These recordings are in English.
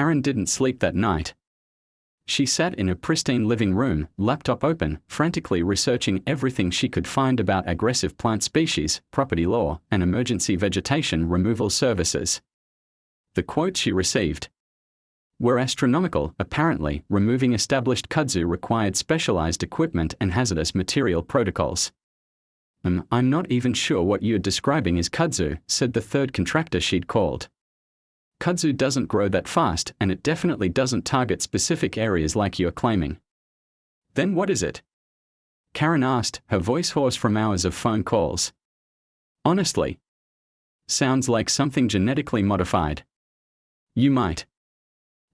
Karen didn't sleep that night. She sat in a pristine living room, laptop open, frantically researching everything she could find about aggressive plant species, property law, and emergency vegetation removal services. The quotes she received were astronomical. Apparently, removing established kudzu required specialized equipment and hazardous material protocols. I'm not even sure what you're describing is kudzu, said the third contractor she'd called. Kudzu doesn't grow that fast, and it definitely doesn't target specific areas like you're claiming. Then what is it? Karen asked, her voice hoarse from hours of phone calls. Honestly, sounds like something genetically modified. You might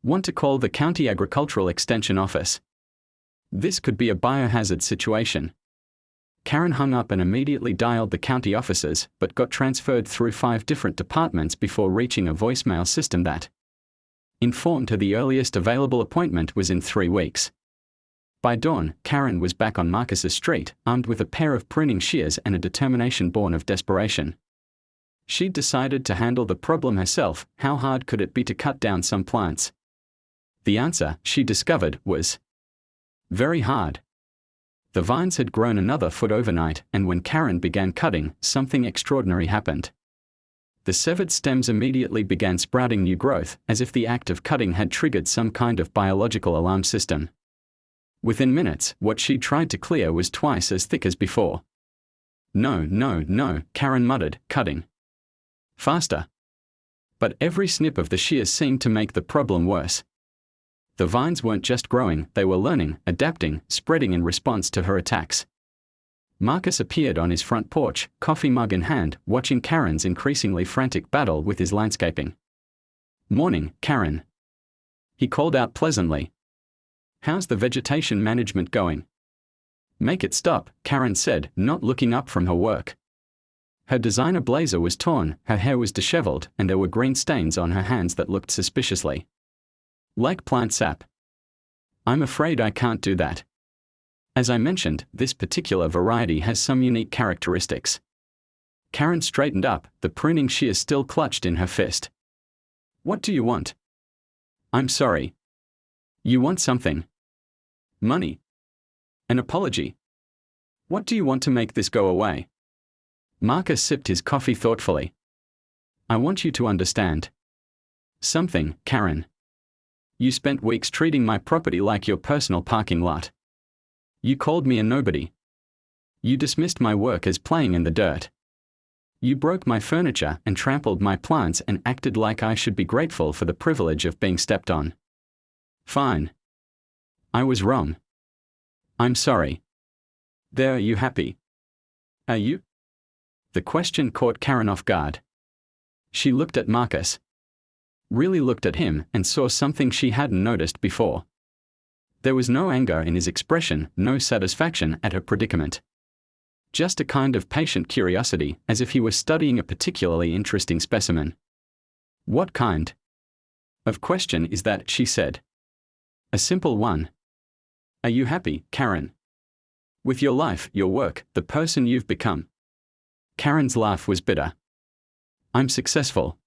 want to call the County Agricultural Extension Office. This could be a biohazard situation. Karen hung up and immediately dialed the county offices, but got transferred through 5 different departments before reaching a voicemail system that informed her the earliest available appointment was in 3 weeks. By dawn, Karen was back on Marcus's street, armed with a pair of pruning shears and a determination born of desperation. She'd decided to handle the problem herself. How hard could it be to cut down some plants? The answer, she discovered, was very hard. The vines had grown another foot overnight, and when Karen began cutting, something extraordinary happened. The severed stems immediately began sprouting new growth, as if the act of cutting had triggered some kind of biological alarm system. Within minutes, what she'd tried to clear was twice as thick as before. No, Karen muttered, cutting faster. But every snip of the shears seemed to make the problem worse. The vines weren't just growing, they were learning, adapting, spreading in response to her attacks. Marcus appeared on his front porch, coffee mug in hand, watching Karen's increasingly frantic battle with his landscaping. Morning, Karen. He called out pleasantly. How's the vegetation management going? Make it stop, Karen said, not looking up from her work. Her designer blazer was torn, her hair was disheveled, and there were green stains on her hands that looked suspiciously like plant sap. I'm afraid I can't do that. As I mentioned, this particular variety has some unique characteristics. Karen straightened up, the pruning shears still clutched in her fist. What do you want? I'm sorry. You want something? Money? An apology? What do you want to make this go away? Marcus sipped his coffee thoughtfully. I want you to understand something, Karen. You spent weeks treating my property like your personal parking lot. You called me a nobody. You dismissed my work as playing in the dirt. You broke my furniture and trampled my plants and acted like I should be grateful for the privilege of being stepped on. Fine. I was wrong. I'm sorry. There, are you happy? Are you? The question caught Karen off guard. She looked at Marcus. Really looked at him and saw something she hadn't noticed before. There was no anger in his expression, no satisfaction at her predicament. Just a kind of patient curiosity, as if he were studying a particularly interesting specimen. What kind of question is that, she said. A simple one. Are you happy, Karen? With your life, your work, the person you've become? Karen's laugh was bitter. I'm successful.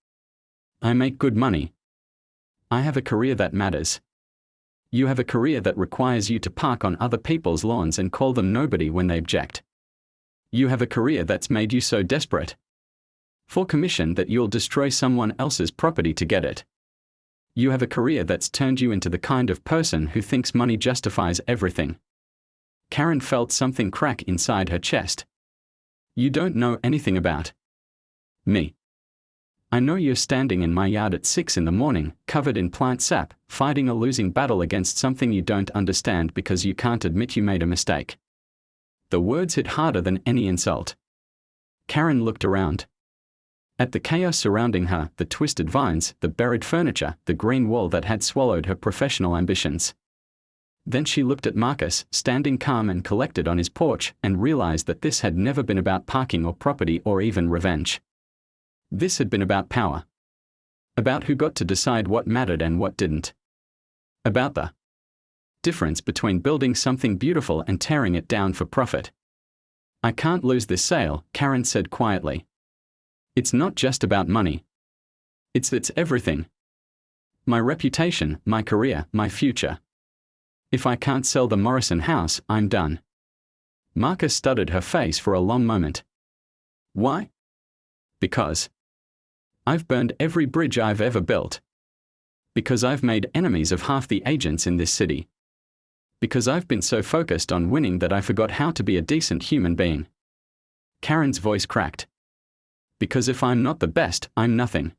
I make good money. I have a career that matters. You have a career that requires you to park on other people's lawns and call them nobody when they object. You have a career that's made you so desperate for commission that you'll destroy someone else's property to get it. You have a career that's turned you into the kind of person who thinks money justifies everything. Karen felt something crack inside her chest. You don't know anything about me. I know you're standing in my yard at 6 in the morning, covered in plant sap, fighting a losing battle against something you don't understand because you can't admit you made a mistake. The words hit harder than any insult. Karen looked around. At the chaos surrounding her, the twisted vines, the buried furniture, the green wall that had swallowed her professional ambitions. Then she looked at Marcus, standing calm and collected on his porch, and realized that this had never been about parking or property or even revenge. This had been about power. About who got to decide what mattered and what didn't. About the difference between building something beautiful and tearing it down for profit. I can't lose this sale, Karen said quietly. It's not just about money. It's everything. My reputation, my career, my future. If I can't sell the Morrison house, I'm done. Marcus studied her face for a long moment. Why? Because I've burned every bridge I've ever built. Because I've made enemies of half the agents in this city. Because I've been so focused on winning that I forgot how to be a decent human being. Karen's voice cracked. Because if I'm not the best, I'm nothing.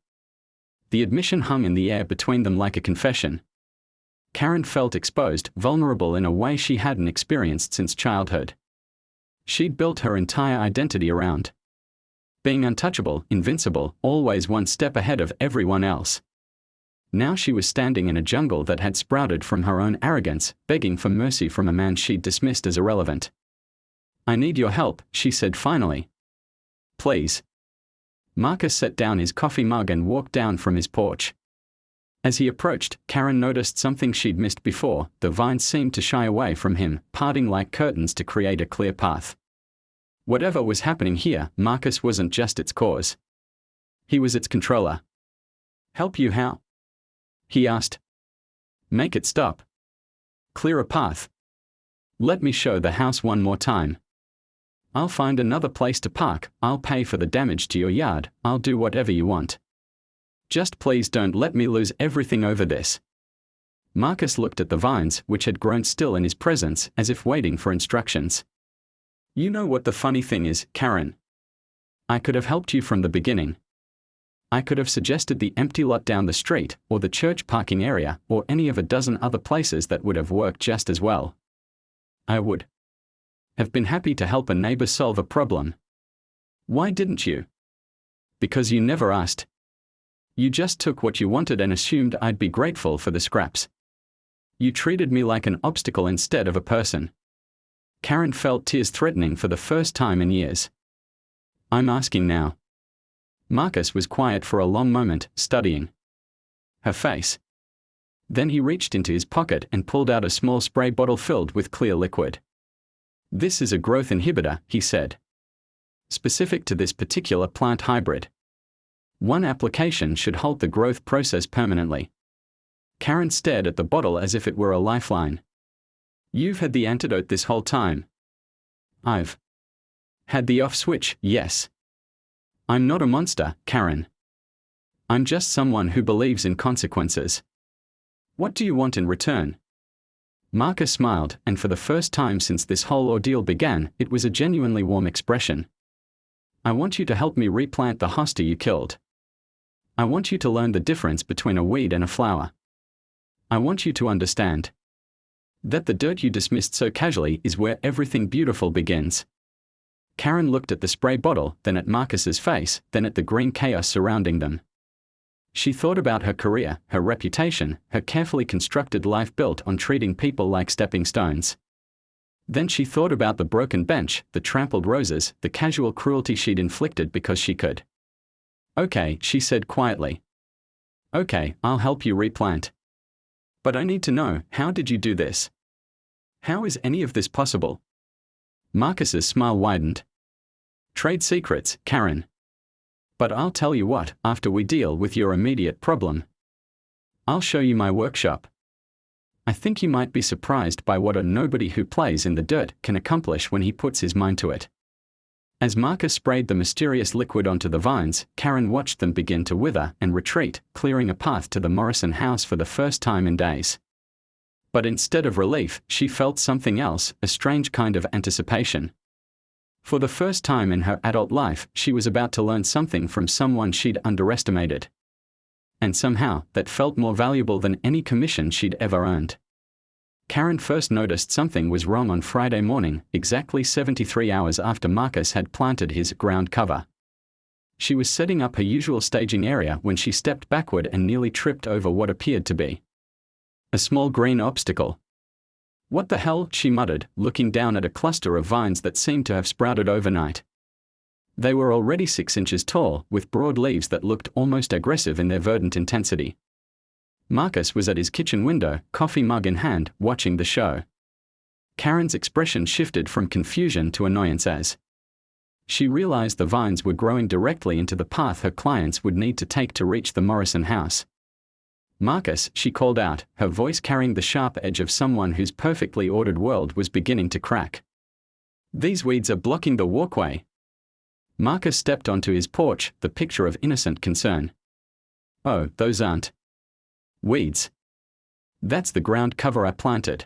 The admission hung in the air between them like a confession. Karen felt exposed, vulnerable in a way she hadn't experienced since childhood. She'd built her entire identity around being untouchable, invincible, always one step ahead of everyone else. Now she was standing in a jungle that had sprouted from her own arrogance, begging for mercy from a man she'd dismissed as irrelevant. I need your help, she said finally. Please. Marcus set down his coffee mug and walked down from his porch. As he approached, Karen noticed something she'd missed before. The vines seemed to shy away from him, parting like curtains to create a clear path. Whatever was happening here, Marcus wasn't just its cause. He was its controller. Help you how? He asked. Make it stop. Clear a path. Let me show the house one more time. I'll find another place to park, I'll pay for the damage to your yard, I'll do whatever you want. Just please don't let me lose everything over this. Marcus looked at the vines, which had grown still in his presence, as if waiting for instructions. You know what the funny thing is, Karen? I could have helped you from the beginning. I could have suggested the empty lot down the street, or the church parking area, or any of a dozen other places that would have worked just as well. I would have been happy to help a neighbor solve a problem. Why didn't you? Because you never asked. You just took what you wanted and assumed I'd be grateful for the scraps. You treated me like an obstacle instead of a person. Karen felt tears threatening for the first time in years. I'm asking now. Marcus was quiet for a long moment, studying her face. Then he reached into his pocket and pulled out a small spray bottle filled with clear liquid. This is a growth inhibitor, he said. Specific to this particular plant hybrid. One application should halt the growth process permanently. Karen stared at the bottle as if it were a lifeline. You've had the antidote this whole time. I've had the off switch, yes. I'm not a monster, Karen. I'm just someone who believes in consequences. What do you want in return? Marcus smiled, and for the first time since this whole ordeal began, it was a genuinely warm expression. I want you to help me replant the hosta you killed. I want you to learn the difference between a weed and a flower. I want you to understand that the dirt you dismissed so casually is where everything beautiful begins. Karen looked at the spray bottle, then at Marcus's face, then at the green chaos surrounding them. She thought about her career, her reputation, her carefully constructed life built on treating people like stepping stones. Then she thought about the broken bench, the trampled roses, the casual cruelty she'd inflicted because she could. Okay, she said quietly. Okay, I'll help you replant. But I need to know, how did you do this? How is any of this possible? Marcus's smile widened. Trade secrets, Karen. But I'll tell you what, after we deal with your immediate problem, I'll show you my workshop. I think you might be surprised by what a nobody who plays in the dirt can accomplish when he puts his mind to it. As Marcus sprayed the mysterious liquid onto the vines, Karen watched them begin to wither and retreat, clearing a path to the Morrison house for the first time in days. But instead of relief, she felt something else, a strange kind of anticipation. For the first time in her adult life, she was about to learn something from someone she'd underestimated. And somehow, that felt more valuable than any commission she'd ever earned. Karen first noticed something was wrong on Friday morning, exactly 73 hours after Marcus had planted his ground cover. She was setting up her usual staging area when she stepped backward and nearly tripped over what appeared to be a small green obstacle. What the hell, she muttered, looking down at a cluster of vines that seemed to have sprouted overnight. They were already 6 inches tall, with broad leaves that looked almost aggressive in their verdant intensity. Marcus was at his kitchen window, coffee mug in hand, watching the show. Karen's expression shifted from confusion to annoyance as she realized the vines were growing directly into the path her clients would need to take to reach the Morrison house. Marcus, she called out, her voice carrying the sharp edge of someone whose perfectly ordered world was beginning to crack. These weeds are blocking the walkway. Marcus stepped onto his porch, the picture of innocent concern. Oh, those aren't weeds. That's the ground cover I planted.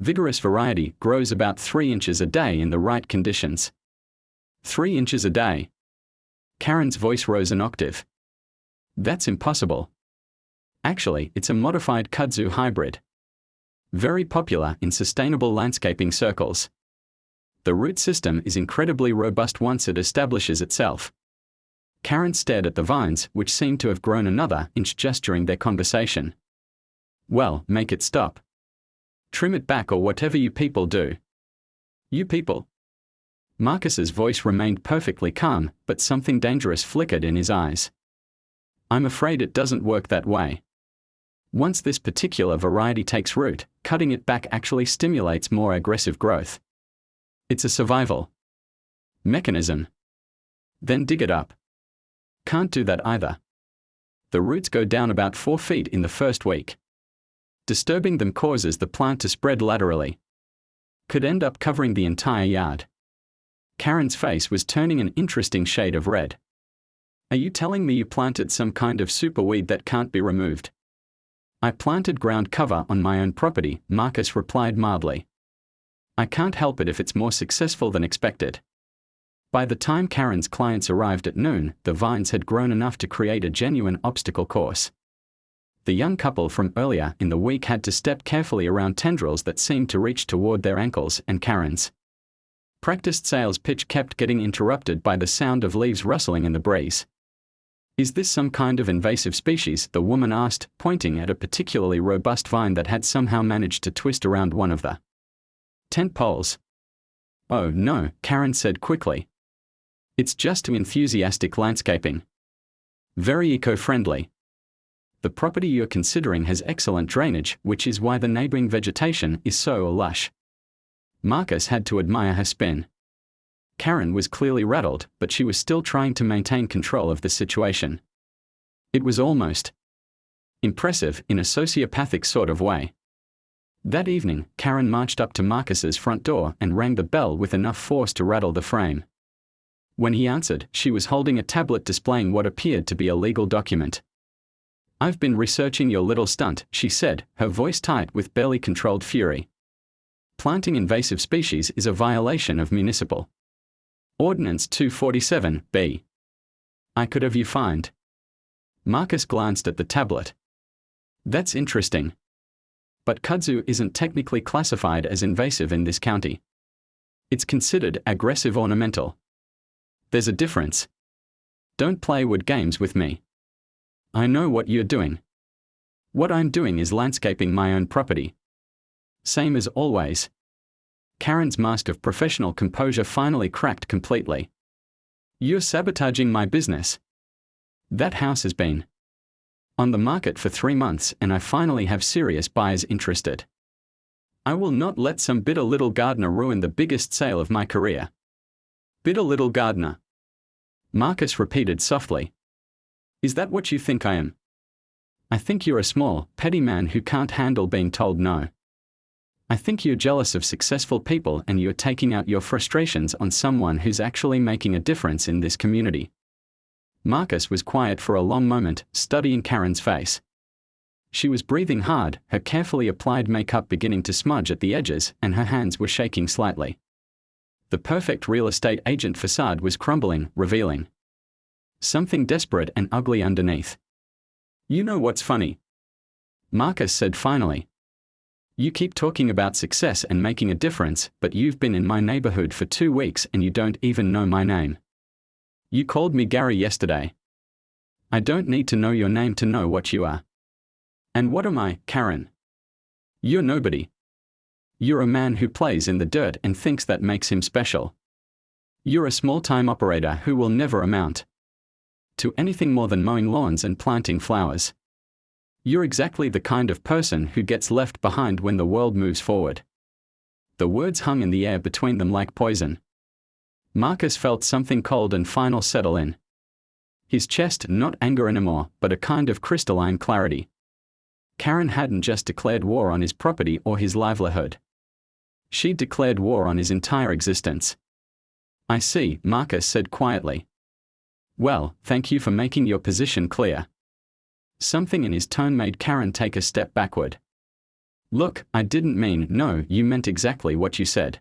Vigorous variety grows about 3 inches a day in the right conditions. 3 inches a day. Karen's voice rose an octave. That's impossible. Actually, it's a modified kudzu hybrid. Very popular in sustainable landscaping circles. The root system is incredibly robust once it establishes itself. Karen stared at the vines, which seemed to have grown another inch just during their conversation. Well, make it stop. Trim it back or whatever you people do. You people? Marcus's voice remained perfectly calm, but something dangerous flickered in his eyes. I'm afraid it doesn't work that way. Once this particular variety takes root, cutting it back actually stimulates more aggressive growth. It's a survival mechanism. Then dig it up. Can't do that either. The roots go down about 4 feet in the first week. Disturbing them causes the plant to spread laterally. Could end up covering the entire yard. Karen's face was turning an interesting shade of red. Are you telling me you planted some kind of superweed that can't be removed? I planted ground cover on my own property, Marcus replied mildly. I can't help it if it's more successful than expected. By the time Karen's clients arrived at noon, the vines had grown enough to create a genuine obstacle course. The young couple from earlier in the week had to step carefully around tendrils that seemed to reach toward their ankles and Karen's practiced sales pitch kept getting interrupted by the sound of leaves rustling in the breeze. Is this some kind of invasive species? The woman asked, pointing at a particularly robust vine that had somehow managed to twist around one of the tent poles. Oh no, Karen said quickly. It's just too enthusiastic landscaping. Very eco-friendly. The property you're considering has excellent drainage, which is why the neighboring vegetation is so lush. Marcus had to admire her spin. Karen was clearly rattled, but she was still trying to maintain control of the situation. It was almost impressive in a sociopathic sort of way. That evening, Karen marched up to Marcus's front door and rang the bell with enough force to rattle the frame. When he answered, she was holding a tablet displaying what appeared to be a legal document. I've been researching your little stunt, she said, her voice tight with barely controlled fury. Planting invasive species is a violation of Municipal Ordinance 247B. I could have you fined. Marcus glanced at the tablet. That's interesting. But kudzu isn't technically classified as invasive in this county. It's considered aggressive ornamental. There's a difference. Don't play word games with me. I know what you're doing. What I'm doing is landscaping my own property. Same as always. Karen's mask of professional composure finally cracked completely. You're sabotaging my business. That house has been on the market for 3 months and I finally have serious buyers interested. I will not let some bitter little gardener ruin the biggest sale of my career. Bitter little gardener. Marcus repeated softly. Is that what you think I am? I think you're a small, petty man who can't handle being told no. I think you're jealous of successful people and you're taking out your frustrations on someone who's actually making a difference in this community. Marcus was quiet for a long moment, studying Karen's face. She was breathing hard, her carefully applied makeup beginning to smudge at the edges, and her hands were shaking slightly. The perfect real estate agent facade was crumbling, revealing something desperate and ugly underneath. You know what's funny? Marcus said finally. You keep talking about success and making a difference, but you've been in my neighborhood for 2 weeks and you don't even know my name. You called me Gary yesterday. I don't need to know your name to know what you are. And what am I, Karen? You're nobody. You're a man who plays in the dirt and thinks that makes him special. You're a small-time operator who will never amount to anything more than mowing lawns and planting flowers. You're exactly the kind of person who gets left behind when the world moves forward. The words hung in the air between them like poison. Marcus felt something cold and final settle in his chest, not anger anymore, but a kind of crystalline clarity. Karen hadn't just declared war on his property or his livelihood. She'd declared war on his entire existence. "I see," Marcus said quietly. "Well, thank you for making your position clear." Something in his tone made Karen take a step backward. "Look, I didn't mean..." "No, you meant exactly what you said.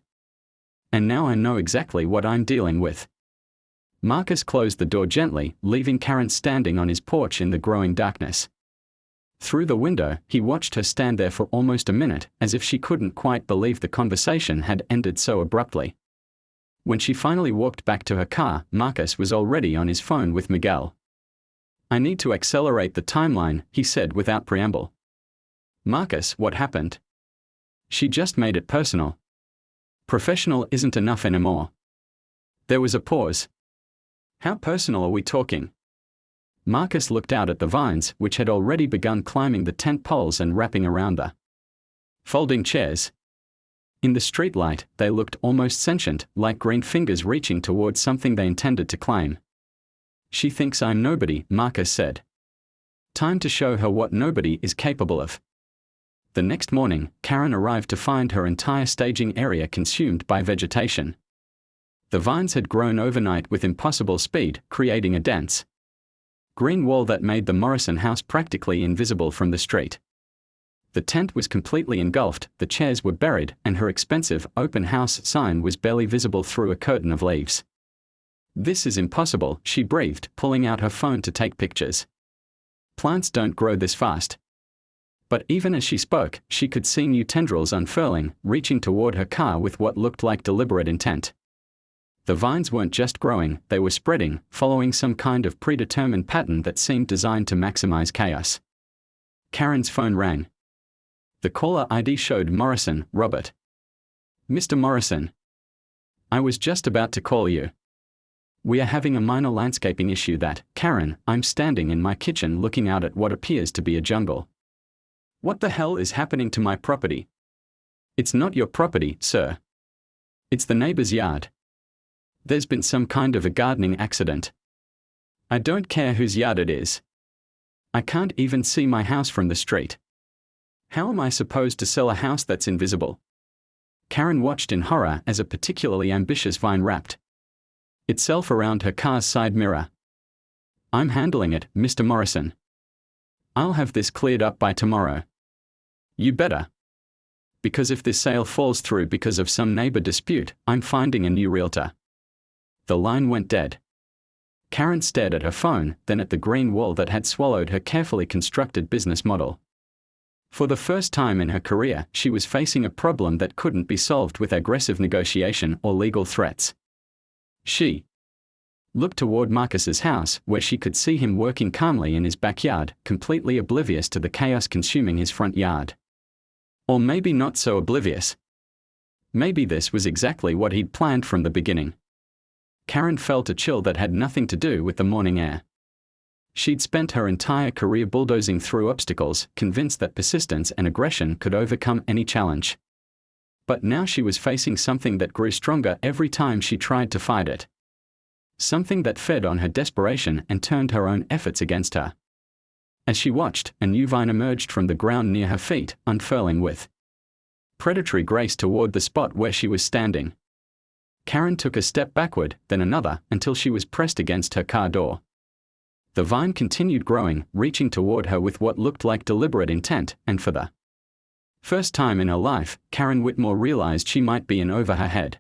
And now I know exactly what I'm dealing with." Marcus closed the door gently, leaving Karen standing on his porch in the growing darkness. Through the window, he watched her stand there for almost a minute, as if she couldn't quite believe the conversation had ended so abruptly. When she finally walked back to her car, Marcus was already on his phone with Miguel. "I need to accelerate the timeline," he said without preamble. "Marcus, what happened?" "She just made it personal. Professional isn't enough anymore." There was a pause. "How personal are we talking?" Marcus looked out at the vines, which had already begun climbing the tent poles and wrapping around the folding chairs. In the streetlight, they looked almost sentient, like green fingers reaching towards something they intended to claim. "She thinks I'm nobody," Marcus said. "Time to show her what nobody is capable of." The next morning, Karen arrived to find her entire staging area consumed by vegetation. The vines had grown overnight with impossible speed, creating a dense green wall that made the Morrison house practically invisible from the street. The tent was completely engulfed, the chairs were buried, and her expensive open house sign was barely visible through a curtain of leaves. "This is impossible," she breathed, pulling out her phone to take pictures. "Plants don't grow this fast." But even as she spoke, she could see new tendrils unfurling, reaching toward her car with what looked like deliberate intent. The vines weren't just growing, they were spreading, following some kind of predetermined pattern that seemed designed to maximize chaos. Karen's phone rang. The caller ID showed Morrison, Robert. "Mr. Morrison. I was just about to call you. We are having a minor landscaping issue that..." "Karen, I'm standing in my kitchen looking out at what appears to be a jungle. What the hell is happening to my property?" "It's not your property, sir. It's the neighbor's yard. There's been some kind of a gardening accident. I don't care whose yard it is. I can't even see my house from the street. How am I supposed to sell a house that's invisible?" Karen watched in horror as a particularly ambitious vine wrapped itself around her car's side mirror. "I'm handling it, Mr. Morrison. I'll have this cleared up by tomorrow." "You better. Because if this sale falls through because of some neighbor dispute, I'm finding a new realtor." The line went dead. Karen stared at her phone, then at the green wall that had swallowed her carefully constructed business model. For the first time in her career, she was facing a problem that couldn't be solved with aggressive negotiation or legal threats. She looked toward Marcus's house, where she could see him working calmly in his backyard, completely oblivious to the chaos consuming his front yard. Or maybe not so oblivious. Maybe this was exactly what he'd planned from the beginning. Karen felt a chill that had nothing to do with the morning air. She'd spent her entire career bulldozing through obstacles, convinced that persistence and aggression could overcome any challenge. But now she was facing something that grew stronger every time she tried to fight it. Something that fed on her desperation and turned her own efforts against her. As she watched, a new vine emerged from the ground near her feet, unfurling with predatory grace toward the spot where she was standing. Karen took a step backward, then another, until she was pressed against her car door. The vine continued growing, reaching toward her with what looked like deliberate intent, and for the first time in her life, Karen Whitmore realized she might be in over her head.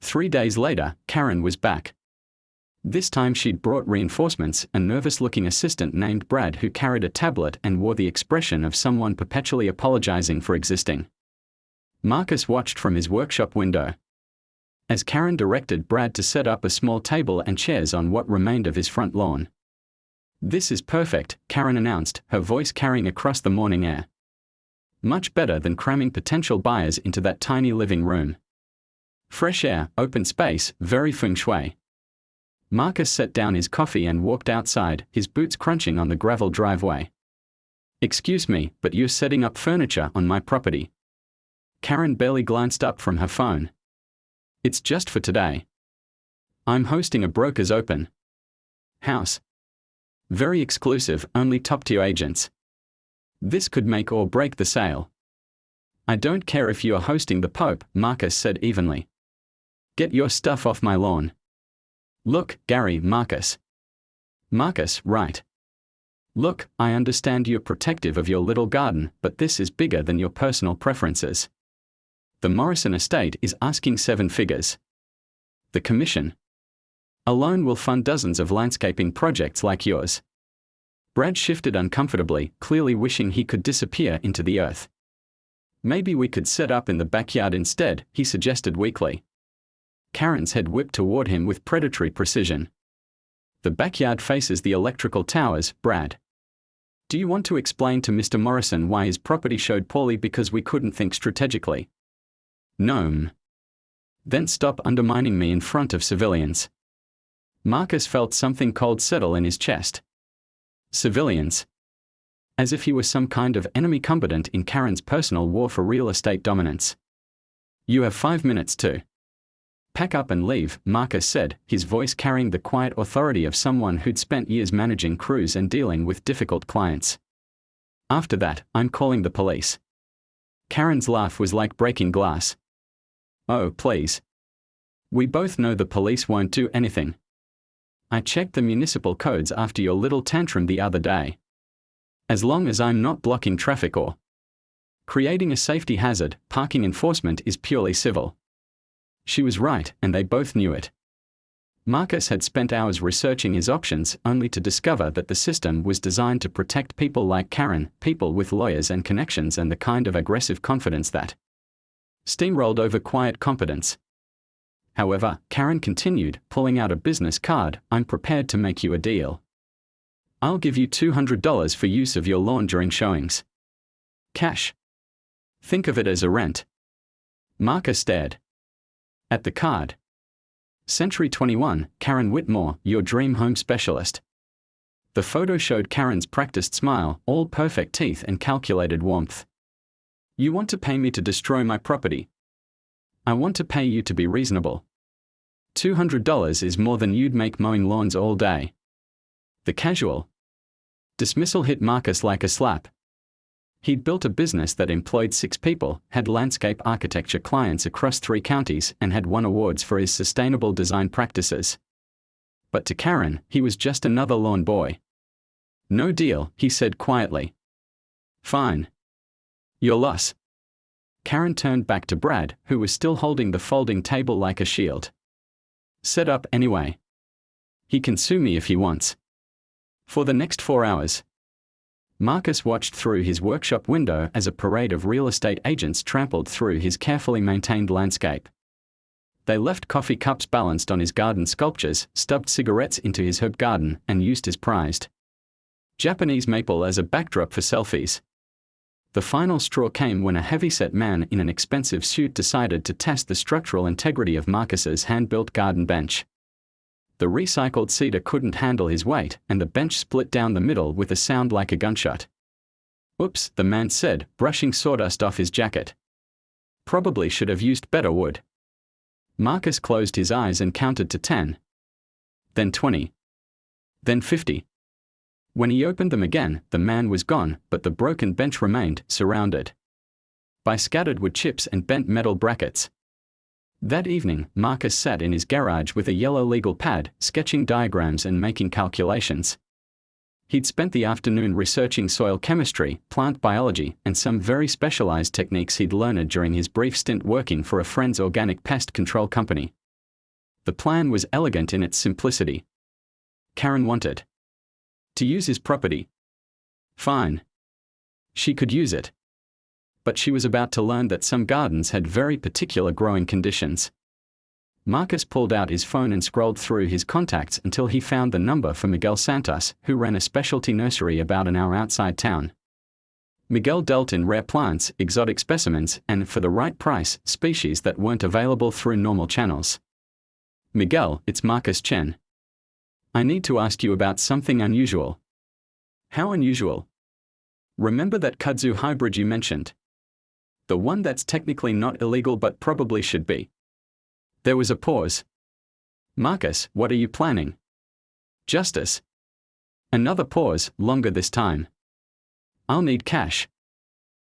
3 days later, Karen was back. This time she'd brought reinforcements, a nervous-looking assistant named Brad who carried a tablet and wore the expression of someone perpetually apologizing for existing. Marcus watched from his workshop window as Karen directed Brad to set up a small table and chairs on what remained of his front lawn. "This is perfect," Karen announced, her voice carrying across the morning air. "Much better than cramming potential buyers into that tiny living room. Fresh air, open space, very feng shui." Marcus set down his coffee and walked outside, his boots crunching on the gravel driveway. "Excuse me, but you're setting up furniture on my property." Karen barely glanced up from her phone. "It's just for today. I'm hosting a broker's open house. Very exclusive, only top-tier agents." This could make or break the sale. I don't care if you are hosting the Pope, Marcus said evenly. Get your stuff off my lawn. Look, Gary, Marcus. Marcus, right. Look, I understand you're protective of your little garden, but this is bigger than your personal preferences. The Morrison estate is asking 7 figures. The commission alone will fund dozens of landscaping projects like yours. Brad shifted uncomfortably, clearly wishing he could disappear into the earth. Maybe we could set up in the backyard instead, he suggested weakly. Karen's head whipped toward him with predatory precision. The backyard faces the electrical towers, Brad. Do you want to explain to Mr. Morrison why his property showed poorly because we couldn't think strategically? No. Then stop undermining me in front of civilians. Marcus felt something cold settle in his chest. Civilians. As if he was some kind of enemy combatant in Karen's personal war for real estate dominance. You have 5 minutes to pack up and leave, Marcus said, his voice carrying the quiet authority of someone who'd spent years managing crews and dealing with difficult clients. After that, I'm calling the police. Karen's laugh was like breaking glass. Oh, please. We both know the police won't do anything. I checked the municipal codes after your little tantrum the other day. As long as I'm not blocking traffic or creating a safety hazard, parking enforcement is purely civil. She was right, and they both knew it. Marcus had spent hours researching his options only to discover that the system was designed to protect people like Karen, people with lawyers and connections and the kind of aggressive confidence that steamrolled over quiet competence. However, Karen continued, pulling out a business card. I'm prepared to make you a deal. I'll give you $200 for use of your lawn during showings. Cash. Think of it as a rent. Marcus stared at the card. Century 21, Karen Whitmore, your dream home specialist. The photo showed Karen's practiced smile, all perfect teeth and calculated warmth. You want to pay me to destroy my property? I want to pay you to be reasonable. $200 is more than you'd make mowing lawns all day. The casual dismissal hit Marcus like a slap. He'd built a business that employed 6 people, had landscape architecture clients across 3 counties, and had won awards for his sustainable design practices. But to Karen, he was just another lawn boy. No deal, he said quietly. Fine. Your loss. Karen turned back to Brad, who was still holding the folding table like a shield. Set up anyway. He can sue me if he wants. For the next 4 hours. Marcus watched through his workshop window as a parade of real estate agents trampled through his carefully maintained landscape. They left coffee cups balanced on his garden sculptures, stubbed cigarettes into his herb garden, and used his prized Japanese maple as a backdrop for selfies. The final straw came when a heavyset man in an expensive suit decided to test the structural integrity of Marcus's hand-built garden bench. The recycled cedar couldn't handle his weight, and the bench split down the middle with a sound like a gunshot. Oops, the man said, brushing sawdust off his jacket. Probably should have used better wood. Marcus closed his eyes and counted to 10. Then 20. Then 50. When he opened them again, the man was gone, but the broken bench remained, surrounded by scattered wood chips and bent metal brackets. That evening, Marcus sat in his garage with a yellow legal pad, sketching diagrams and making calculations. He'd spent the afternoon researching soil chemistry, plant biology, and some very specialized techniques he'd learned during his brief stint working for a friend's organic pest control company. The plan was elegant in its simplicity. Karen wanted to use his property. Fine. She could use it. But she was about to learn that some gardens had very particular growing conditions. Marcus pulled out his phone and scrolled through his contacts until he found the number for Miguel Santos, who ran a specialty nursery about an hour outside town. Miguel dealt in rare plants, exotic specimens, and, for the right price, species that weren't available through normal channels. Miguel, it's Marcus Chen. I need to ask you about something unusual. How unusual? Remember that kudzu hybrid you mentioned? The one that's technically not illegal but probably should be. There was a pause. Marcus, what are you planning? Justice. Another pause, longer this time. I'll need cash.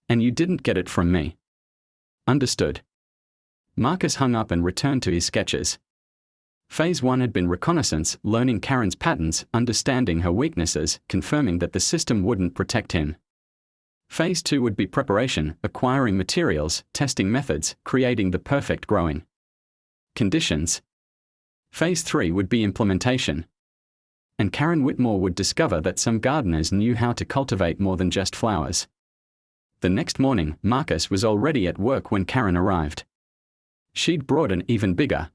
And you didn't get it from me. Understood. Marcus hung up and returned to his sketches. Phase 1 had been reconnaissance, learning Karen's patterns, understanding her weaknesses, confirming that the system wouldn't protect him. Phase 2 would be preparation, acquiring materials, testing methods, creating the perfect growing conditions. Phase 3 would be implementation. And Karen Whitmore would discover that some gardeners knew how to cultivate more than just flowers. The next morning, Marcus was already at work when Karen arrived. She'd brought an even bigger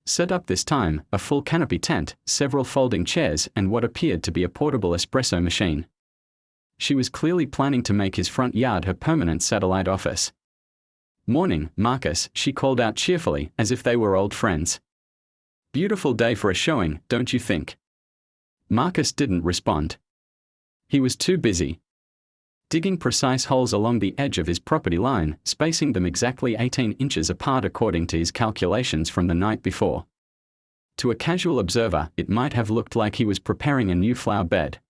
setup this time, a full canopy tent, several folding chairs, and what appeared to be a portable espresso machine. She was clearly planning to make his front yard her permanent satellite office. Morning, Marcus, she called out cheerfully, as if they were old friends. Beautiful day for a showing, don't you think? Marcus didn't respond. He was too busy digging precise holes along the edge of his property line, spacing them exactly 18 inches apart according to his calculations from the night before. To a casual observer, it might have looked like he was preparing a new flower bed.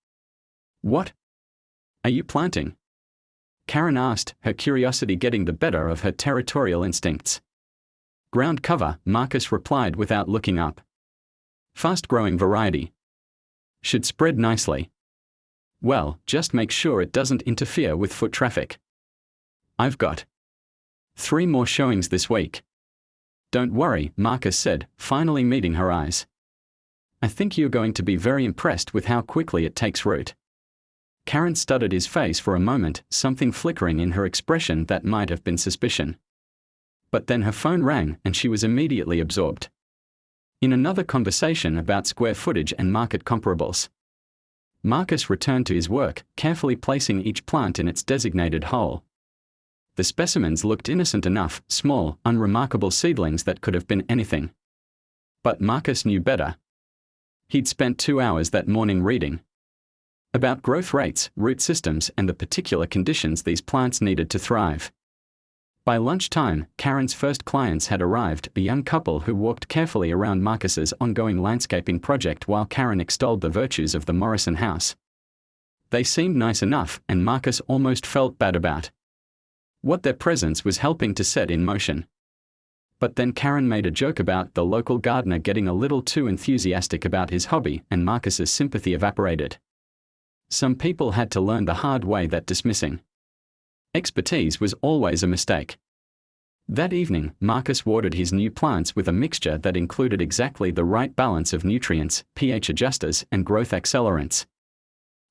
What are you planting? Karen asked, her curiosity getting the better of her territorial instincts. Ground cover, Marcus replied without looking up. Fast-growing variety. Should spread nicely. Well, just make sure it doesn't interfere with foot traffic. I've got 3 more showings this week. Don't worry, Marcus said, finally meeting her eyes. I think you're going to be very impressed with how quickly it takes root. Karen studied his face for a moment, something flickering in her expression that might have been suspicion. But then her phone rang and she was immediately absorbed in another conversation about square footage and market comparables. Marcus returned to his work, carefully placing each plant in its designated hole. The specimens looked innocent enough, small, unremarkable seedlings that could have been anything. But Marcus knew better. He'd spent 2 hours that morning reading about growth rates, root systems, and the particular conditions these plants needed to thrive. By lunchtime, Karen's first clients had arrived, a young couple who walked carefully around Marcus's ongoing landscaping project while Karen extolled the virtues of the Morrison house. They seemed nice enough, and Marcus almost felt bad about what their presence was helping to set in motion. But then Karen made a joke about the local gardener getting a little too enthusiastic about his hobby, and Marcus's sympathy evaporated. Some people had to learn the hard way that dismissing expertise was always a mistake. That evening, Marcus watered his new plants with a mixture that included exactly the right balance of nutrients, pH adjusters, and growth accelerants.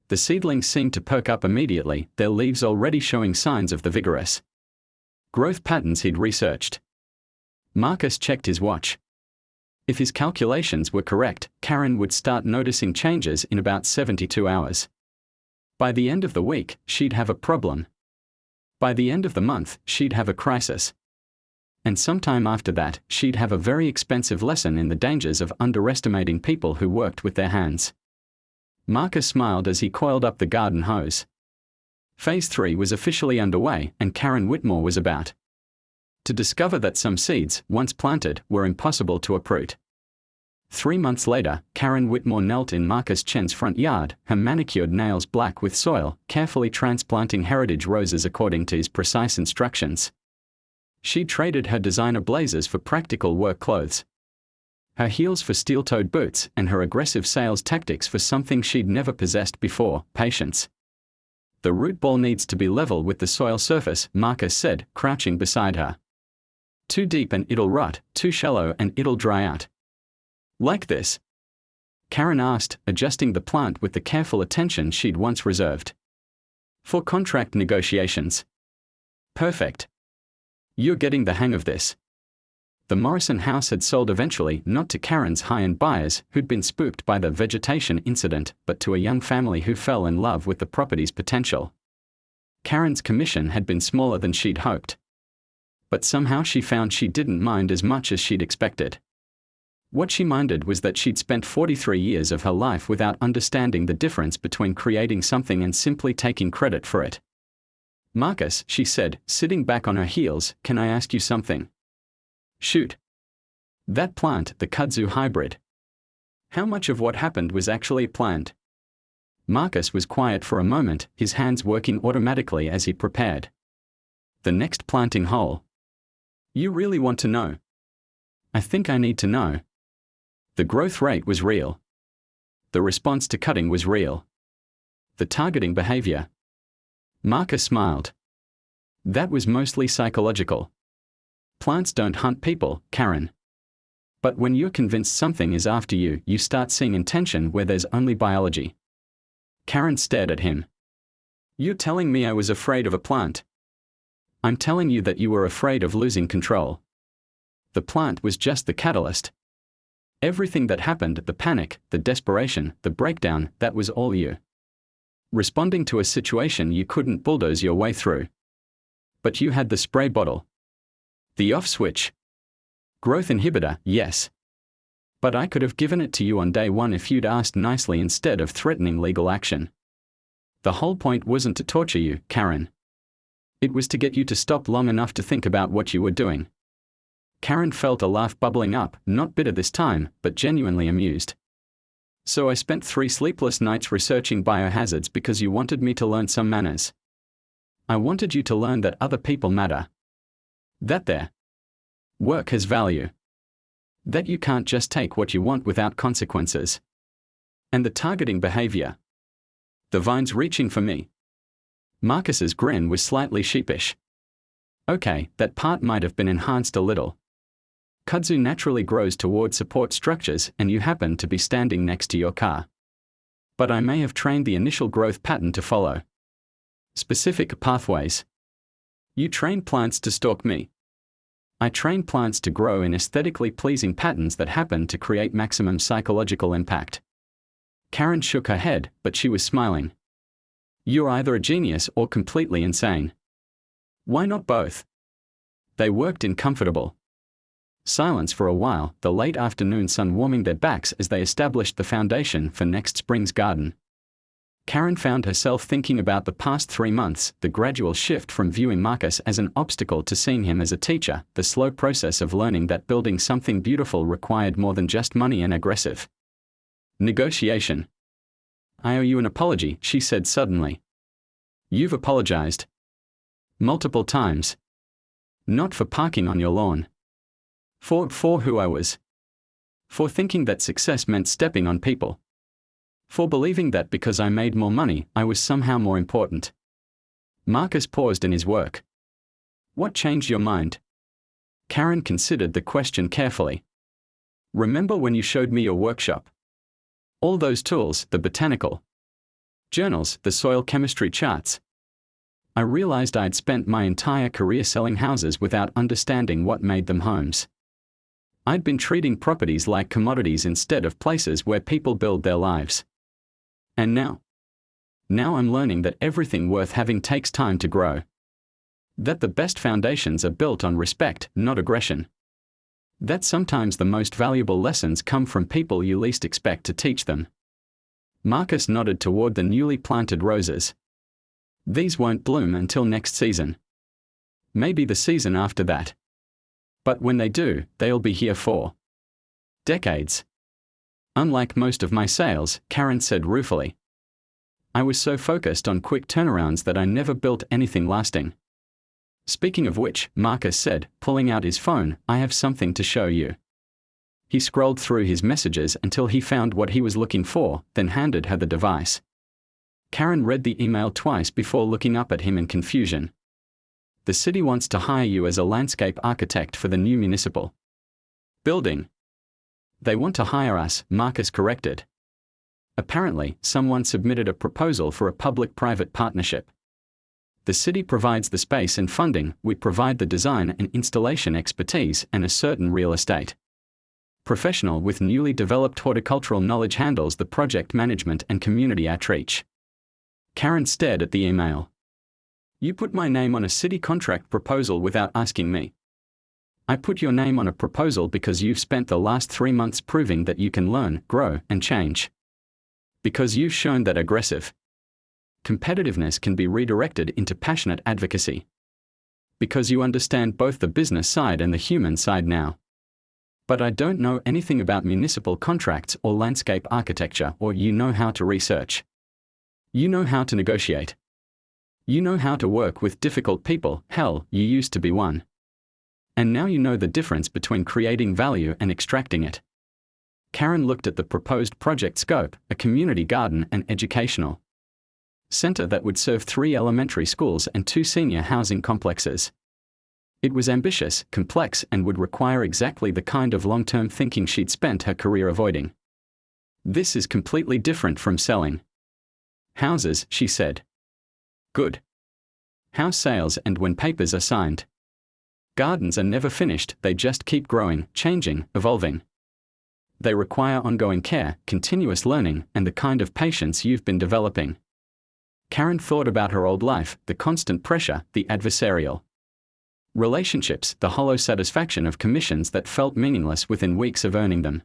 The seedlings seemed to perk up immediately, their leaves already showing signs of the vigorous growth patterns he'd researched. Marcus checked his watch. If his calculations were correct, Karen would start noticing changes in about 72 hours. By the end of the week, she'd have a problem. By the end of the month, she'd have a crisis. And sometime after that, she'd have a very expensive lesson in the dangers of underestimating people who worked with their hands. Marcus smiled as he coiled up the garden hose. Phase 3 was officially underway, and Karen Whitmore was about to discover that some seeds, once planted, were impossible to uproot. 3 months later, Karen Whitmore knelt in Marcus Chen's front yard, her manicured nails black with soil, carefully transplanting heritage roses according to his precise instructions. She traded her designer blazers for practical work clothes, her heels for steel-toed boots, and her aggressive sales tactics for something she'd never possessed before, patience. The root ball needs to be level with the soil surface, Marcus said, crouching beside her. Too deep and it'll rot, too shallow and it'll dry out. Like this? Karen asked, adjusting the plant with the careful attention she'd once reserved for contract negotiations. Perfect. You're getting the hang of this. The Morrison house had sold eventually, not to Karen's high-end buyers who'd been spooked by the vegetation incident, but to a young family who fell in love with the property's potential. Karen's commission had been smaller than she'd hoped. But somehow she found she didn't mind as much as she'd expected. What she minded was that she'd spent 43 years of her life without understanding the difference between creating something and simply taking credit for it. Marcus, she said, sitting back on her heels, can I ask you something? Shoot. That plant, the kudzu hybrid. How much of what happened was actually planned? Marcus was quiet for a moment, his hands working automatically as he prepared. The next planting hole. You really want to know? I think I need to know. The growth rate was real. The response to cutting was real. The targeting behavior. Marcus smiled. That was mostly psychological. Plants don't hunt people, Karen. But when you're convinced something is after you, you start seeing intention where there's only biology. Karen stared at him. You're telling me I was afraid of a plant? I'm telling you that you were afraid of losing control. The plant was just the catalyst. Everything that happened, the panic, the desperation, the breakdown, that was all you. Responding to a situation you couldn't bulldoze your way through. But you had the spray bottle. The off switch. Growth inhibitor, yes. But I could have given it to you on day one if you'd asked nicely instead of threatening legal action. The whole point wasn't to torture you, Karen. It was to get you to stop long enough to think about what you were doing. Karen felt a laugh bubbling up, not bitter this time, but genuinely amused. So I spent 3 sleepless nights researching biohazards because you wanted me to learn some manners. I wanted you to learn that other people matter. That their work has value. That you can't just take what you want without consequences. And the targeting behavior. The vines reaching for me. Marcus's grin was slightly sheepish. Okay, that part might have been enhanced a little. Kudzu naturally grows toward support structures and you happen to be standing next to your car. But I may have trained the initial growth pattern to follow. Specific pathways. You train plants to stalk me. I train plants to grow in aesthetically pleasing patterns that happen to create maximum psychological impact. Karen shook her head, but she was smiling. You're either a genius or completely insane. Why not both? They worked in comfortable silence for a while, the late afternoon sun warming their backs as they established the foundation for next spring's garden. Karen found herself thinking about the past 3 months, the gradual shift from viewing Marcus as an obstacle to seeing him as a teacher, the slow process of learning that building something beautiful required more than just money and aggressive negotiation. I owe you an apology, she said suddenly. You've apologized. Multiple times. Not for parking on your lawn. For who I was. For thinking that success meant stepping on people. For believing that because I made more money, I was somehow more important. Marcus paused in his work. What changed your mind? Karen considered the question carefully. Remember when you showed me your workshop? All those tools, the botanical journals, the soil chemistry charts. I realized I'd spent my entire career selling houses without understanding what made them homes. I'd been treating properties like commodities instead of places where people build their lives. And now I'm learning that everything worth having takes time to grow. That the best foundations are built on respect, not aggression. That sometimes the most valuable lessons come from people you least expect to teach them. Marcus nodded toward the newly planted roses. These won't bloom until next season. Maybe the season after that. But when they do, they'll be here for decades. Unlike most of my sales, Karen said ruefully. I was so focused on quick turnarounds that I never built anything lasting. Speaking of which, Marcus said, pulling out his phone, I have something to show you. He scrolled through his messages until he found what he was looking for, then handed her the device. Karen read the email twice before looking up at him in confusion. The city wants to hire you as a landscape architect for the new municipal building. They want to hire us, Marcus corrected. Apparently, someone submitted a proposal for a public-private partnership. The city provides the space and funding, we provide the design and installation expertise and a certain real estate professional with newly developed horticultural knowledge handles the project management and community outreach. Karen stared at the email. You put my name on a city contract proposal without asking me. I put your name on a proposal because you've spent the last 3 months proving that you can learn, grow, and change. Because you've shown that aggressive competitiveness can be redirected into passionate advocacy. Because you understand both the business side and the human side now. But I don't know anything about municipal contracts or landscape architecture, or you know how to research. You know how to negotiate. You know how to work with difficult people. Hell, you used to be one. And now you know the difference between creating value and extracting it. Karen looked at the proposed project scope, a community garden and educational center that would serve 3 elementary schools and 2 senior housing complexes. It was ambitious, complex, and would require exactly the kind of long-term thinking she'd spent her career avoiding. This is completely different from selling houses, she said. Good. House sales and when papers are signed. Gardens are never finished, they just keep growing, changing, evolving. They require ongoing care, continuous learning, and the kind of patience you've been developing. Karen thought about her old life, the constant pressure, the adversarial relationships, the hollow satisfaction of commissions that felt meaningless within weeks of earning them.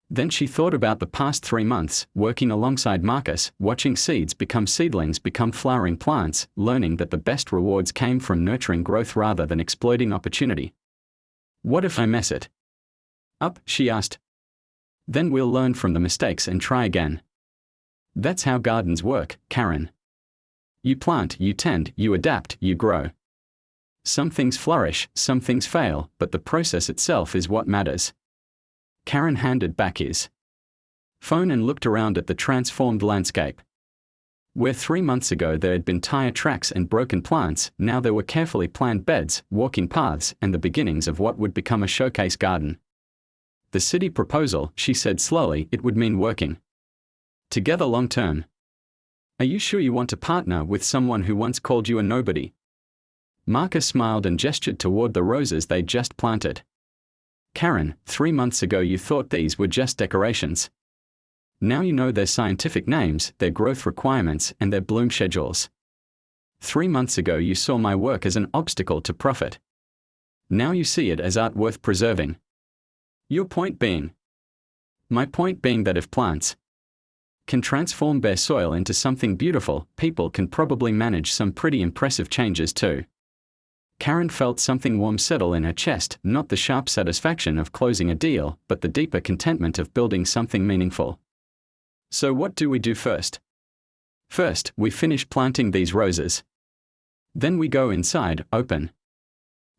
Then she thought about the past 3 months, working alongside Marcus, watching seeds become seedlings, become flowering plants, learning that the best rewards came from nurturing growth rather than exploiting opportunity. What if I mess it up? She asked. Then we'll learn from the mistakes and try again. That's how gardens work, Karen. You plant, you tend, you adapt, you grow. Some things flourish, some things fail, but the process itself is what matters. Karen handed back his phone and looked around at the transformed landscape. Where 3 months ago there had been tire tracks and broken plants, now there were carefully planned beds, walking paths, and the beginnings of what would become a showcase garden. The city proposal, she said slowly, it would mean working together long term. Are you sure you want to partner with someone who once called you a nobody? Marcus smiled and gestured toward the roses they'd just planted. Karen, 3 months ago you thought these were just decorations. Now you know their scientific names, their growth requirements, and their bloom schedules. 3 months ago you saw my work as an obstacle to profit. Now you see it as art worth preserving. Your point being? My point being that if plants can transform bare soil into something beautiful, people can probably manage some pretty impressive changes too. Karen felt something warm settle in her chest, not the sharp satisfaction of closing a deal, but the deeper contentment of building something meaningful. So what do we do first? First, we finish planting these roses. Then we go inside, open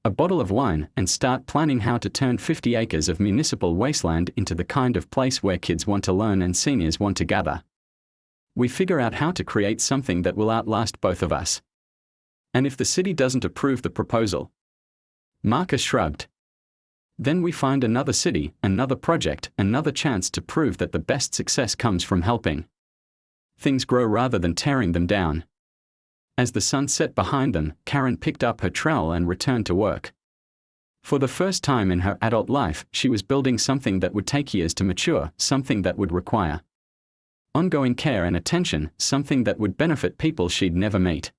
a bottle of wine, and start planning how to turn 50 acres of municipal wasteland into the kind of place where kids want to learn and seniors want to gather. We figure out how to create something that will outlast both of us. And if the city doesn't approve the proposal? Marcus shrugged. Then we find another city, another project, another chance to prove that the best success comes from helping things grow rather than tearing them down. As the sun set behind them, Karen picked up her trowel and returned to work. For the first time in her adult life, she was building something that would take years to mature, something that would require ongoing care and attention, something that would benefit people she'd never meet.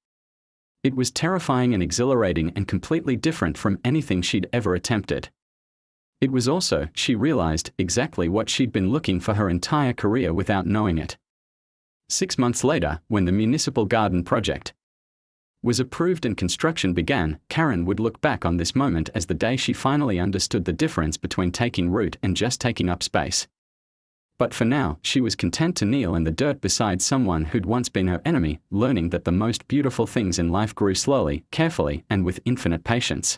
It was terrifying and exhilarating and completely different from anything she'd ever attempted. It was also, she realized, exactly what she'd been looking for her entire career without knowing it. 6 months later, when the municipal garden project was approved and construction began, Karen would look back on this moment as the day she finally understood the difference between taking root and just taking up space. But for now, she was content to kneel in the dirt beside someone who'd once been her enemy, learning that the most beautiful things in life grew slowly, carefully, and with infinite patience.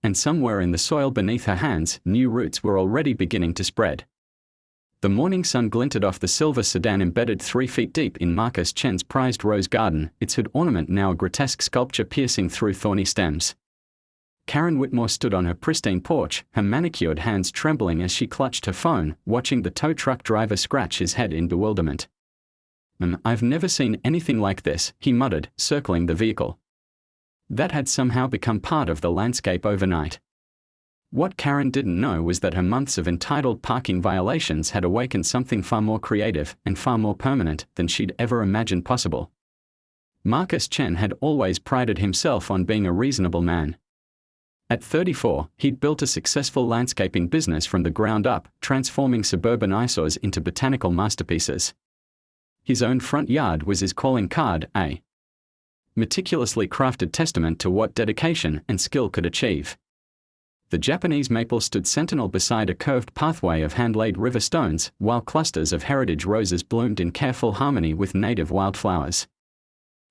And somewhere in the soil beneath her hands, new roots were already beginning to spread. The morning sun glinted off the silver sedan embedded 3 feet deep in Marcus Chen's prized rose garden, its hood ornament now a grotesque sculpture piercing through thorny stems. Karen Whitmore stood on her pristine porch, her manicured hands trembling as she clutched her phone, watching the tow truck driver scratch his head in bewilderment. I've never seen anything like this," he muttered, circling the vehicle. That had somehow become part of the landscape overnight. What Karen didn't know was that her months of entitled parking violations had awakened something far more creative and far more permanent than she'd ever imagined possible. Marcus Chen had always prided himself on being a reasonable man. At 34, he'd built a successful landscaping business from the ground up, transforming suburban eyesores into botanical masterpieces. His own front yard was his calling card, a meticulously crafted testament to what dedication and skill could achieve. The Japanese maple stood sentinel beside a curved pathway of hand-laid river stones, while clusters of heritage roses bloomed in careful harmony with native wildflowers.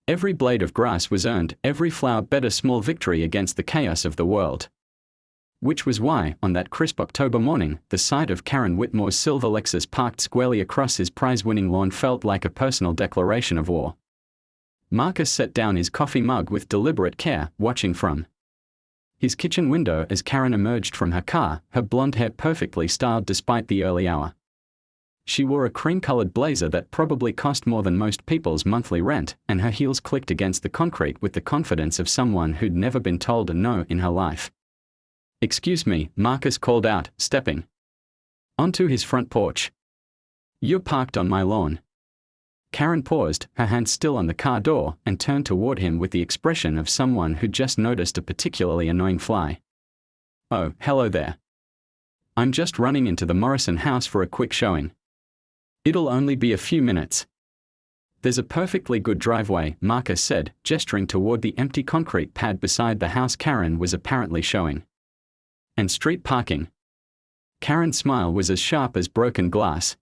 Every blade of grass was earned, every flower bet a small victory against the chaos of the world. Which was why, on that crisp October morning, the sight of Karen Whitmore's silver Lexus parked squarely across his prize-winning lawn felt like a personal declaration of war. Marcus set down his coffee mug with deliberate care, watching from his kitchen window as Karen emerged from her car, her blonde hair perfectly styled despite the early hour. She wore a cream-colored blazer that probably cost more than most people's monthly rent, and her heels clicked against the concrete with the confidence of someone who'd never been told a no in her life. "Excuse me," Marcus called out, stepping onto his front porch. "You're parked on my lawn." Karen paused, her hand still on the car door, and turned toward him with the expression of someone who just noticed a particularly annoying fly. "Oh, hello there. I'm just running into the Morrison house for a quick showing. It'll only be a few minutes." "There's a perfectly good driveway," Marcus said, gesturing toward the empty concrete pad beside the house Karen was apparently showing. "And street parking." Karen's smile was as sharp as broken glass.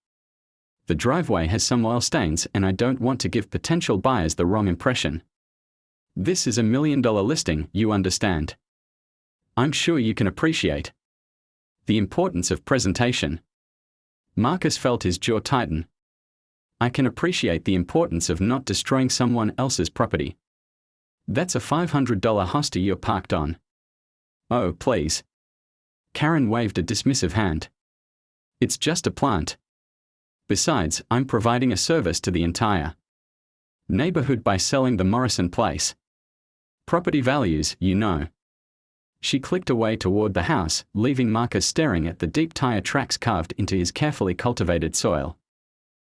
"The driveway has some oil stains, and I don't want to give potential buyers the wrong impression. This is $1 million listing, you understand. I'm sure you can appreciate the importance of presentation." Marcus felt his jaw tighten. "I can appreciate the importance of not destroying someone else's property. That's a $500 hoster you're parked on." "Oh, please." Karen waved a dismissive hand. "It's just a plant. Besides, I'm providing a service to the entire neighborhood by selling the Morrison place. Property values, you know." She clicked away toward the house, leaving Marcus staring at the deep tire tracks carved into his carefully cultivated soil.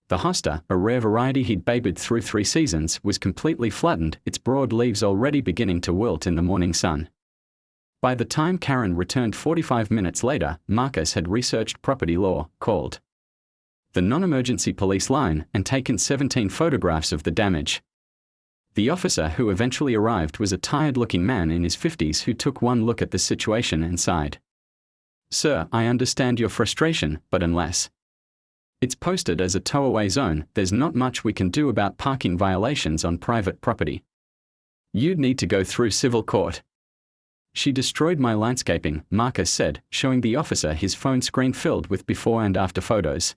The hosta, a rare variety he'd babied through 3 seasons, was completely flattened, its broad leaves already beginning to wilt in the morning sun. By the time Karen returned 45 minutes later, Marcus had researched property law, called the non-emergency police line, and taken 17 photographs of the damage. The officer who eventually arrived was a tired-looking man in his 50s who took one look at the situation and sighed. "Sir, I understand your frustration, but unless it's posted as a tow-away zone, there's not much we can do about parking violations on private property. You'd need to go through civil court." "She destroyed my landscaping," Marcus said, showing the officer his phone screen filled with before and after photos.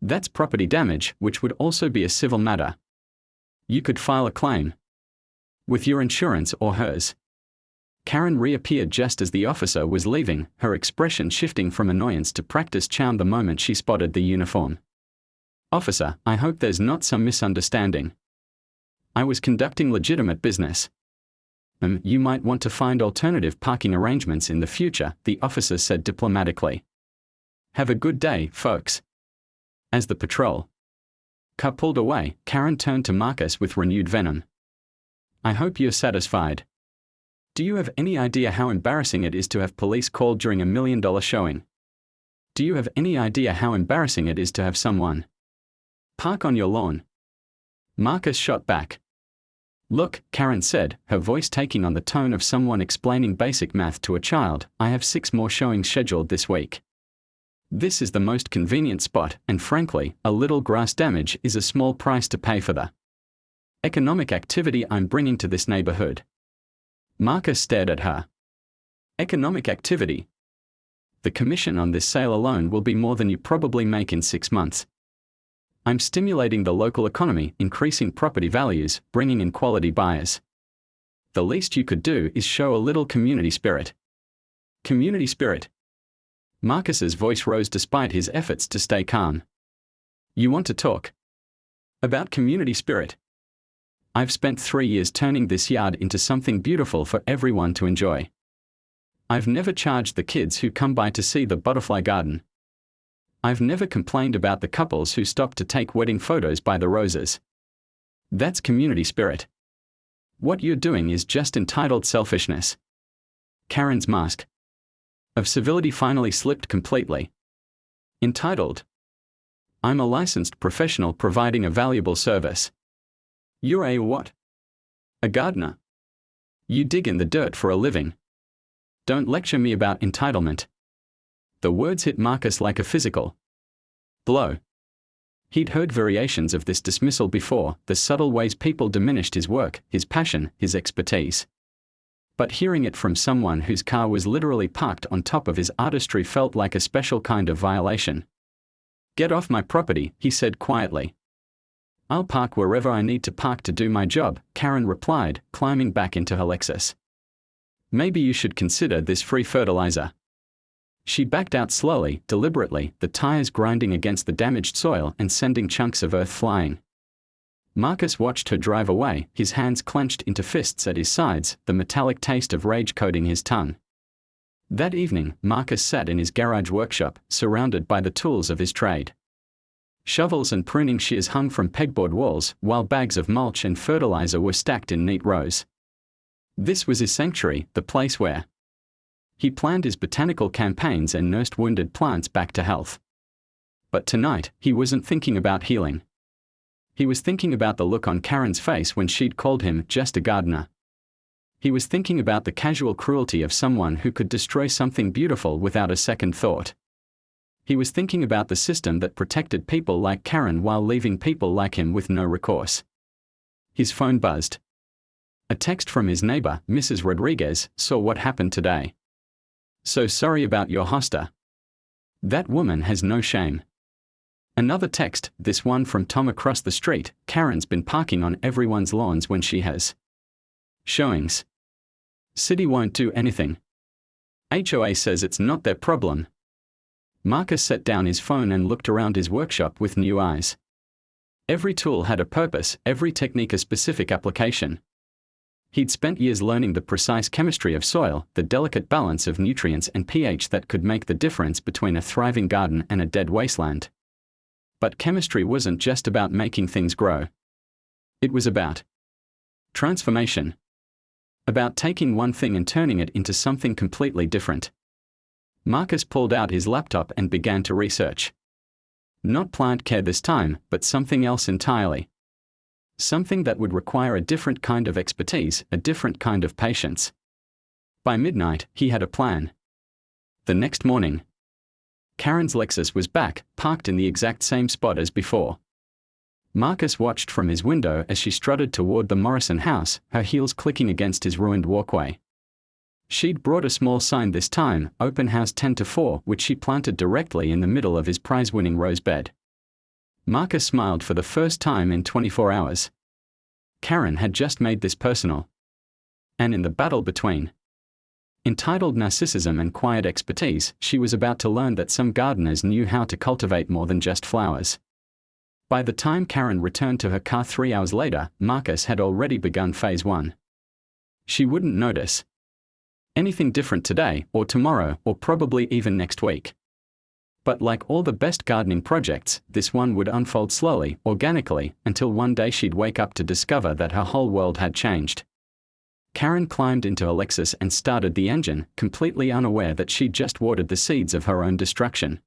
"That's property damage, which would also be a civil matter. You could file a claim with your insurance or hers." Karen reappeared just as the officer was leaving, her expression shifting from annoyance to practiced charm the moment she spotted the uniform. "Officer, I hope there's not some misunderstanding. I was conducting legitimate business. You might want to find alternative parking arrangements in the future," the officer said diplomatically. "Have a good day, folks." As the patrol car pulled away, Karen turned to Marcus with renewed venom. "I hope you're satisfied. Do you have any idea how embarrassing it is to have police called during $1 million showing? Do you have any idea how embarrassing it is to have someone park on your lawn?" Marcus shot back. "Look," Karen said, her voice taking on the tone of someone explaining basic math to a child, "I have 6 more showings scheduled this week. This is the most convenient spot, and frankly, a little grass damage is a small price to pay for the economic activity I'm bringing to this neighborhood." Marcus stared at her. "Economic activity? The commission on this sale alone will be more than you probably make in 6 months. I'm stimulating the local economy, increasing property values, bringing in quality buyers. The least you could do is show a little community spirit." "Community spirit?" Marcus's voice rose despite his efforts to stay calm. "You want to talk about community spirit? I've spent 3 years turning this yard into something beautiful for everyone to enjoy. I've never charged the kids who come by to see the butterfly garden. I've never complained about the couples who stop to take wedding photos by the roses. That's community spirit. What you're doing is just entitled selfishness." Karen's mask of civility finally slipped completely. "Entitled? I'm a licensed professional providing a valuable service. You're a what? A gardener? You dig in the dirt for a living. Don't lecture me about entitlement. The words hit Marcus like a physical blow. He'd heard variations of this dismissal before, the subtle ways people diminished his work, his passion, his expertise. But hearing it from someone whose car was literally parked on top of his artistry felt like a special kind of violation. "Get off my property," he said quietly. "I'll park wherever I need to park to do my job," Karen replied, climbing back into her Lexus. "Maybe you should consider this free fertilizer." She backed out slowly, deliberately, the tires grinding against the damaged soil and sending chunks of earth flying. Marcus watched her drive away, his hands clenched into fists at his sides, the metallic taste of rage coating his tongue. That evening, Marcus sat in his garage workshop, surrounded by the tools of his trade. Shovels and pruning shears hung from pegboard walls, while bags of mulch and fertilizer were stacked in neat rows. This was his sanctuary, the place where he planned his botanical campaigns and nursed wounded plants back to health. But tonight, he wasn't thinking about healing. He was thinking about the look on Karen's face when she'd called him just a gardener. He was thinking about the casual cruelty of someone who could destroy something beautiful without a second thought. He was thinking about the system that protected people like Karen while leaving people like him with no recourse. His phone buzzed. A text from his neighbor, Mrs. Rodriguez, saw what happened today. "So sorry about your hosta. That woman has no shame." Another text, this one from Tom across the street, "Karen's been parking on everyone's lawns when she has showings. City won't do anything. HOA says it's not their problem." Marcus set down his phone and looked around his workshop with new eyes. Every tool had a purpose, every technique a specific application. He'd spent years learning the precise chemistry of soil, the delicate balance of nutrients and pH that could make the difference between a thriving garden and a dead wasteland. But chemistry wasn't just about making things grow. It was about transformation. About taking one thing and turning it into something completely different. Marcus pulled out his laptop and began to research. Not plant care this time, but something else entirely. Something that would require a different kind of expertise, a different kind of patience. By midnight, he had a plan. The next morning, Karen's Lexus was back, parked in the exact same spot as before. Marcus watched from his window as she strutted toward the Morrison house, her heels clicking against his ruined walkway. She'd brought a small sign this time, "Open House 10 to 4, which she planted directly in the middle of his prize-winning rose bed. Marcus smiled for the first time in 24 hours. Karen had just made this personal. And in the battle between entitled narcissism and quiet expertise, she was about to learn that some gardeners knew how to cultivate more than just flowers. By the time Karen returned to her car 3 hours later, Marcus had already begun phase 1. She wouldn't notice anything different today, or tomorrow, or probably even next week. But like all the best gardening projects, this one would unfold slowly, organically, until one day she'd wake up to discover that her whole world had changed. Karen climbed into her Lexus and started the engine, completely unaware that she'd just watered the seeds of her own destruction.